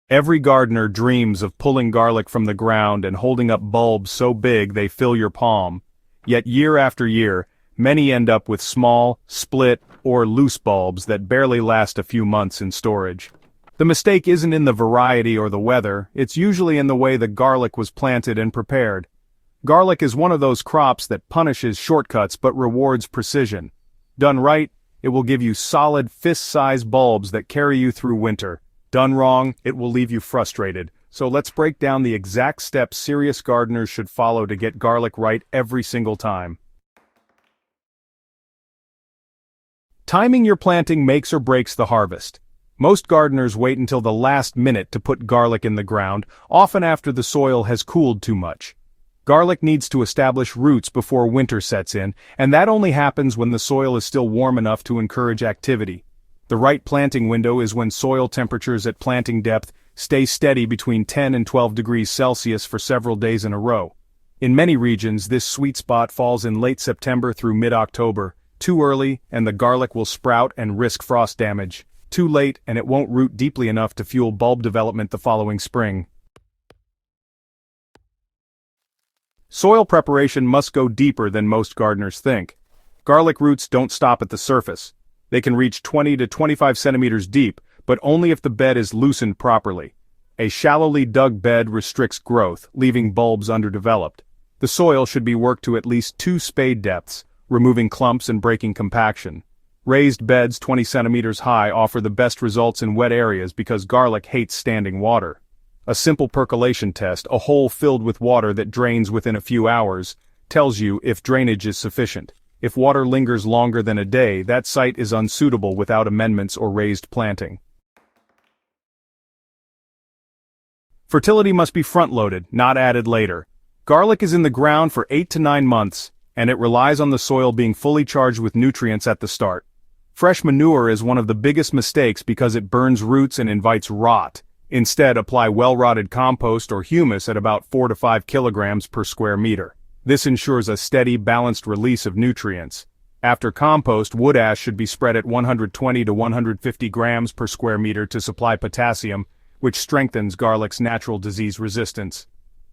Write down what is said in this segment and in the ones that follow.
Every gardener dreams of pulling garlic from the ground and holding up bulbs so big they fill your palm. Yet year after year, many end up with small, split, or loose bulbs that barely last a few months in storage. The mistake isn't in the variety or the weather, it's usually in the way the garlic was planted and prepared. Garlic is one of those crops that punishes shortcuts but rewards precision. Done right, it will give you solid fist-sized bulbs that carry you through winter. Done wrong, it will leave you frustrated. So let's break down the exact steps serious gardeners should follow to get garlic right every single time. Timing your planting makes or breaks the harvest. Most gardeners wait until the last minute to put garlic in the ground, often after the soil has cooled too much. Garlic needs to establish roots before winter sets in, and that only happens when the soil is still warm enough to encourage activity. The right planting window is when soil temperatures at planting depth stay steady between 10 and 12 degrees Celsius for several days in a row. In many regions, this sweet spot falls in late September through mid-October. Too early, and the garlic will sprout and risk frost damage. Too late, and it won't root deeply enough to fuel bulb development the following spring. Soil preparation must go deeper than most gardeners think. Garlic roots don't stop at the surface. They can reach 20 to 25 centimeters deep, but only if the bed is loosened properly. A shallowly dug bed restricts growth, leaving bulbs underdeveloped. The soil should be worked to at least 2 spade depths, removing clumps and breaking compaction. Raised beds 20 centimeters high offer the best results in wet areas because garlic hates standing water. A simple percolation test, a hole filled with water that drains within a few hours, tells you if drainage is sufficient. If water lingers longer than a day, that site is unsuitable without amendments or raised planting. Fertility must be front-loaded, not added later. Garlic is in the ground for 8 to 9 months, and it relies on the soil being fully charged with nutrients at the start. Fresh manure is one of the biggest mistakes because it burns roots and invites rot. Instead, apply well-rotted compost or humus at about 4 to 5 kilograms per square meter. This ensures a steady, balanced release of nutrients. After compost, wood ash should be spread at 120 to 150 grams per square meter to supply potassium, which strengthens garlic's natural disease resistance.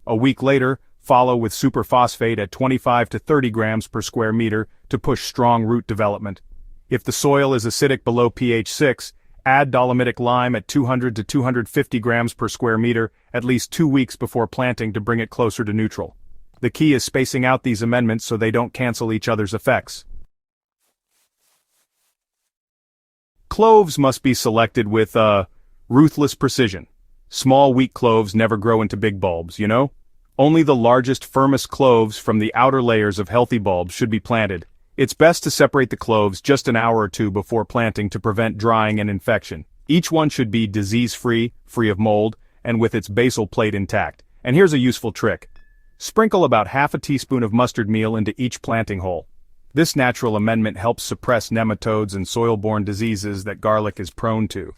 A week later, follow with superphosphate at 25 to 30 grams per square meter to push strong root development. If the soil is acidic below pH 6, add dolomitic lime at 200 to 250 grams per square meter at least 2 weeks before planting to bring it closer to neutral. The key is spacing out these amendments so they don't cancel each other's effects. Cloves must be selected with, ruthless precision. Small, weak cloves never grow into big bulbs, you know? Only the largest, firmest cloves from the outer layers of healthy bulbs should be planted. It's best to separate the cloves just an hour or two before planting to prevent drying and infection. Each one should be disease-free, free of mold, and with its basal plate intact. And here's a useful trick. Sprinkle about half a teaspoon of mustard meal into each planting hole. This natural amendment helps suppress nematodes and soil-borne diseases that garlic is prone to.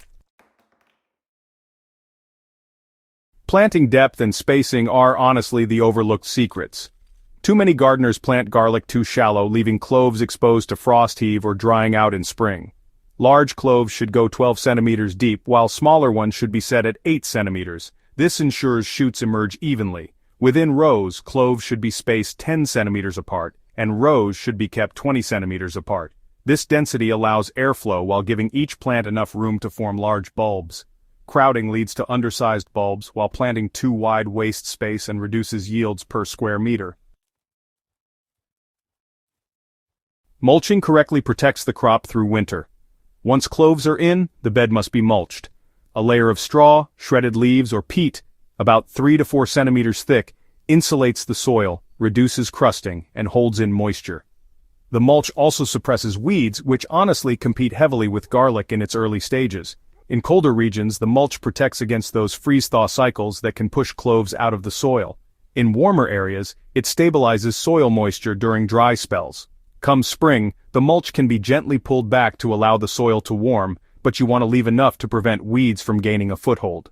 Planting depth and spacing are honestly the overlooked secrets. Too many gardeners plant garlic too shallow, leaving cloves exposed to frost heave or drying out in spring. Large cloves should go 12 centimeters deep, while smaller ones should be set at 8 centimeters. This ensures shoots emerge evenly. Within rows, cloves should be spaced 10 centimeters apart, and rows should be kept 20 centimeters apart. This density allows airflow while giving each plant enough room to form large bulbs. Crowding leads to undersized bulbs, while planting too wide waste space and reduces yields per square meter. Mulching correctly protects the crop through winter. Once cloves are in, the bed must be mulched. A layer of straw, shredded leaves, or peat, about 3 to 4 centimeters thick, insulates the soil, reduces crusting, and holds in moisture. The mulch also suppresses weeds, which honestly compete heavily with garlic in its early stages. In colder regions, the mulch protects against those freeze-thaw cycles that can push cloves out of the soil. In warmer areas, it stabilizes soil moisture during dry spells. Come spring, the mulch can be gently pulled back to allow the soil to warm, but you want to leave enough to prevent weeds from gaining a foothold.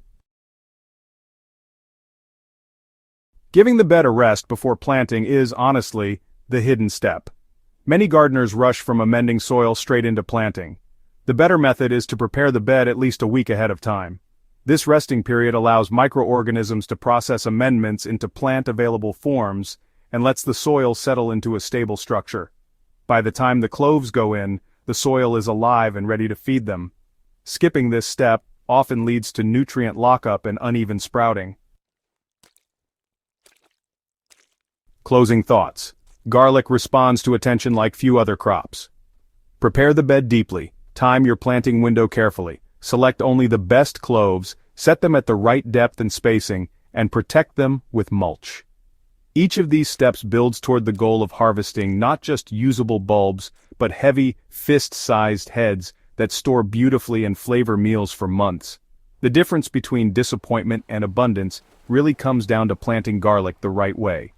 Giving the bed a rest before planting is, honestly, the hidden step. Many gardeners rush from amending soil straight into planting. The better method is to prepare the bed at least a week ahead of time. This resting period allows microorganisms to process amendments into plant-available forms and lets the soil settle into a stable structure. By the time the cloves go in, the soil is alive and ready to feed them. Skipping this step often leads to nutrient lockup and uneven sprouting. Closing thoughts. Garlic responds to attention like few other crops. Prepare the bed deeply, time your planting window carefully, select only the best cloves, set them at the right depth and spacing, and protect them with mulch. Each of these steps builds toward the goal of harvesting not just usable bulbs, but heavy, fist-sized heads that store beautifully and flavor meals for months. The difference between disappointment and abundance really comes down to planting garlic the right way.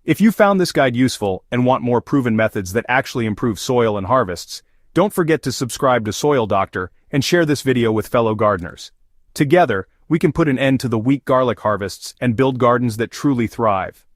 If you found this guide useful and want more proven methods that actually improve soil and harvests, don't forget to subscribe to Soil Doctor and share this video with fellow gardeners. Together, we can put an end to the weak garlic harvests and build gardens that truly thrive.